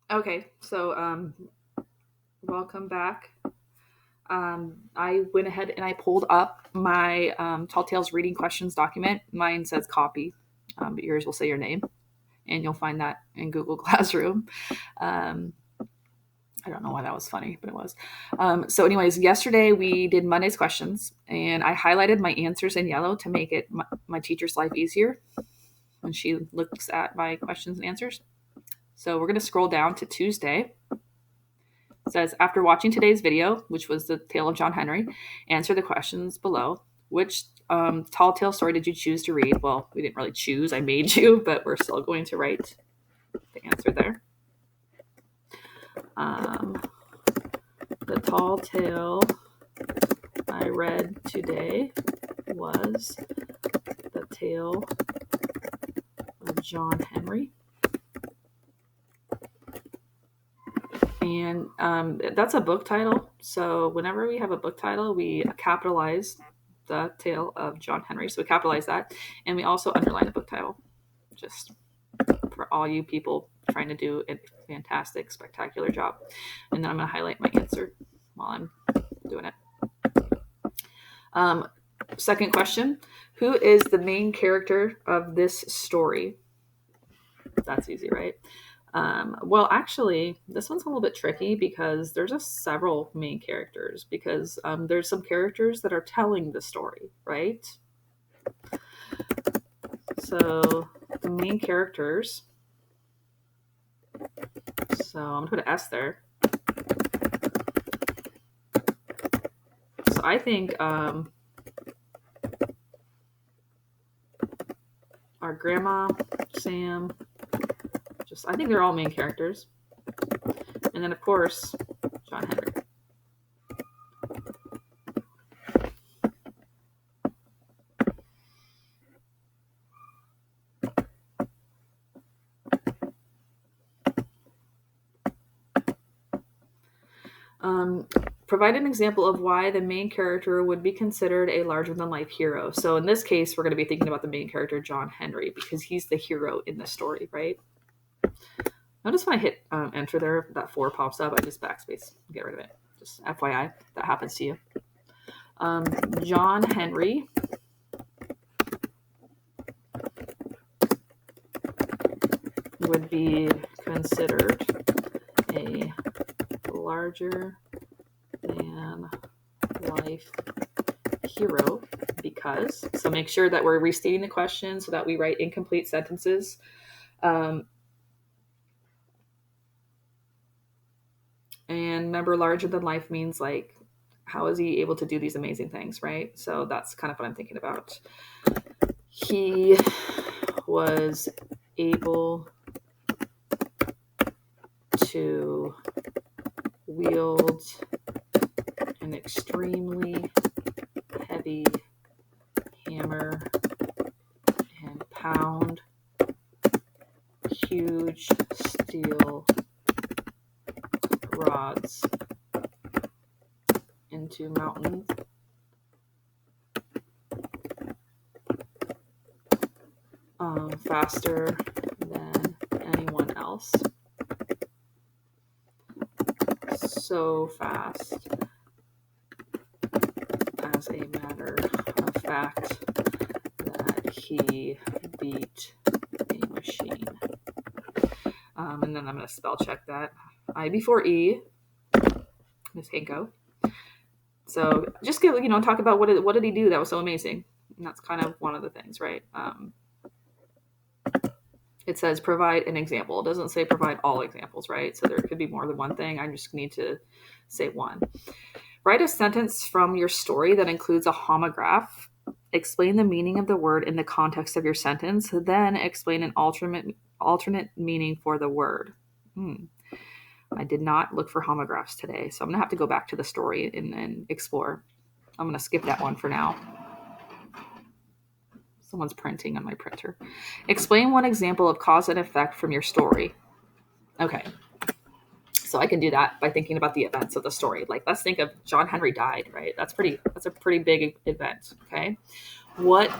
Okay, so welcome back. I went ahead and I pulled up my Tall Tales reading questions document. Mine says copy, but yours will say your name, and you'll find that in Google Classroom. Um, I don't know why that was funny, but it was. Anyways, yesterday we did Monday's questions, and I highlighted my answers in yellow to make it my teacher's life easier when she looks at my questions and answers. So we're going to scroll down to Tuesday. It says, after watching today's video, which was the tale of John Henry, answer the questions below. Which tall tale story did you choose to read? Well, we didn't really choose. I made you, but we're still going to write the answer there. Um, the tall tale I read today was the tale of John Henry. And that's a book title. So whenever we have a book title, we capitalize the tale of John Henry. So we capitalize that. And we also underline the book title, just for all you people trying to do a fantastic, spectacular job. And then I'm going to highlight my answer while I'm doing it. Second question, who is the main character of this story? That's easy, right? Well, actually, this one's a little bit tricky because there's just several main characters because there's some characters that are telling the story, right? So the main characters. So I'm gonna put an S there. So I think our grandma, Sam, I think they're all main characters. And then of course, John Henry. Provide an example of why the main character would be considered a larger-than-life hero. So in this case, we're going to be thinking about the main character, John Henry, because he's the hero in the story, right? Notice when I hit enter there, that 4 pops up. I just backspace, get rid of it. Just FYI, that happens to you. John Henry would be considered a larger than life hero because, so make sure that we're restating the question so that we write incomplete sentences. And remember, larger than life means like, how is he able to do these amazing things, right? So that's kind of what I'm thinking about. He was able to wield an extremely heavy hammer and pound huge steel rods into mountains faster than anyone else. So fast, as a matter of fact, that he beat a machine. And then I'm going to spell check that. I before E, Miss Hanko. So just give, talk about what did he do that was so amazing. And that's kind of one of the things, right? It says provide an example. It doesn't say provide all examples, right? So there could be more than one thing. I just need to say one. Write a sentence from your story that includes a homograph. Explain the meaning of the word in the context of your sentence. Then explain an alternate meaning for the word. I did not look for homographs today, so I'm going to have to go back to the story and explore. I'm going to skip that one for now. Someone's printing on my printer. Explain one example of cause and effect from your story. Okay. So I can do that by thinking about the events of the story. Like, let's think of John Henry died, right? That's a pretty big event. Okay. What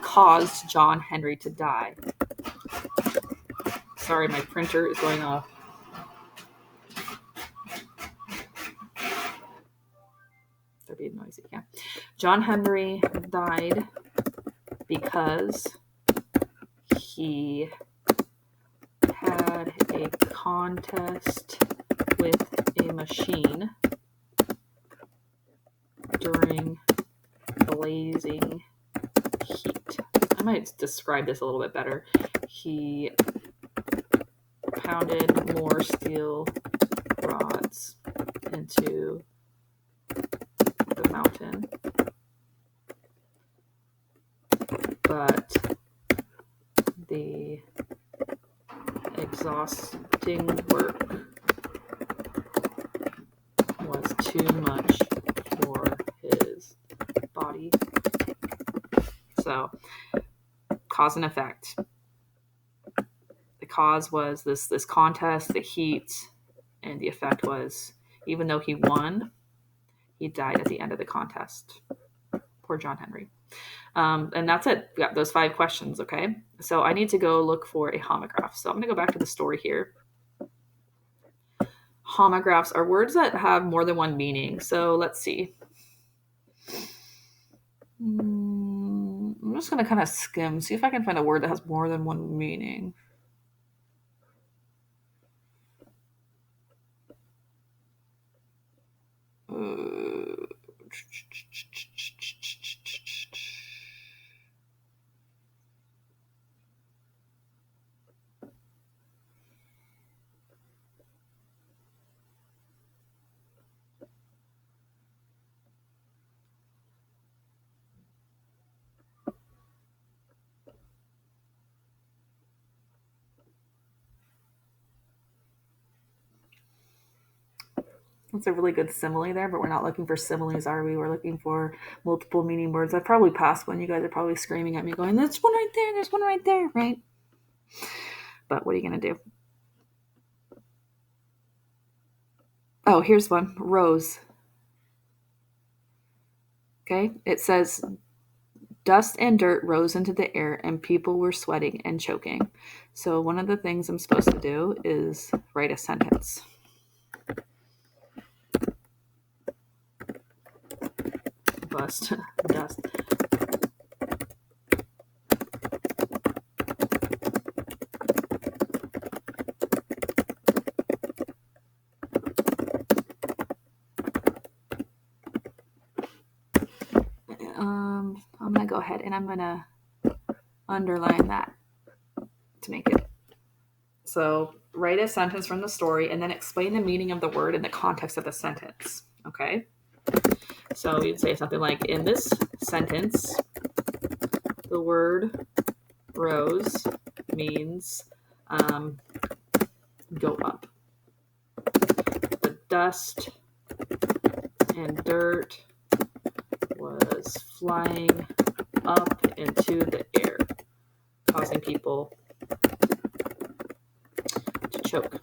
caused John Henry to die? Sorry, my printer is going off. John Henry died because he had a contest with a machine during blazing heat. I might describe this a little bit better. He pounded more steel rods into the mountain, but the exhausting work was too much for his body. So, cause and effect. The cause was this contest, the heat, and the effect was, even though he won, he died at the end of the contest. Poor John Henry. And that's it. We got those 5 questions, okay? So I need to go look for a homograph. So I'm going to go back to the story here. Homographs are words that have more than one meaning. So let's see. I'm just going to kind of skim, see if I can find a word that has more than one meaning. That's a really good simile there, but we're not looking for similes, are we? We're looking for multiple meaning words. I probably passed one. You guys are probably screaming at me going, there's one right there, there's one right there, right? But what are you going to do? Oh, here's one. Rose. Okay, it says, dust and dirt rose into the air and people were sweating and choking. So one of the things I'm supposed to do is write a sentence. Dust. I'm going to go ahead and I'm going to underline that to make it. So write a sentence from the story and then explain the meaning of the word in the context of the sentence. Okay? So you'd say something like, in this sentence, the word rose means go up. The dust and dirt was flying up into the air, causing people to choke,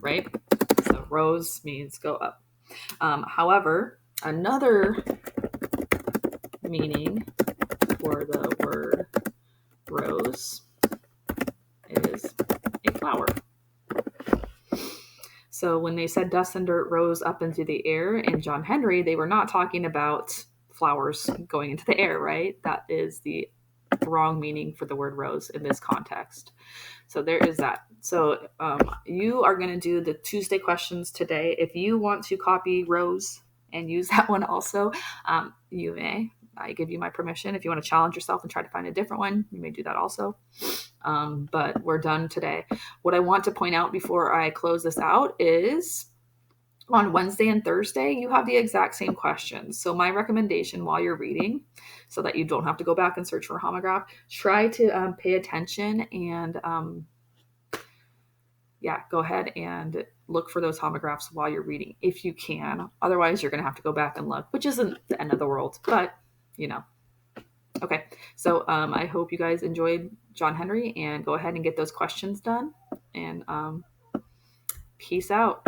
right? So rose means go up. However, another meaning for the word rose is a flower. So when they said dust and dirt rose up into the air in John Henry, they were not talking about flowers going into the air, right? That is the wrong meaning for the word rose in this context. So there is that. So you are going to do the Tuesday questions today. If you want to copy rose and use that one also, you may. I give you my permission. If you want to challenge yourself and try to find a different one, you may do that also. But we're done today. What I want to point out before I close this out is on Wednesday and Thursday, you have the exact same questions. So my recommendation while you're reading, so that you don't have to go back and search for a homograph, try to pay attention and go ahead and look for those homographs while you're reading, if you can. Otherwise, you're going to have to go back and look, which isn't the end of the world, but you know. Okay, so I hope you guys enjoyed John Henry, and go ahead and get those questions done, and peace out.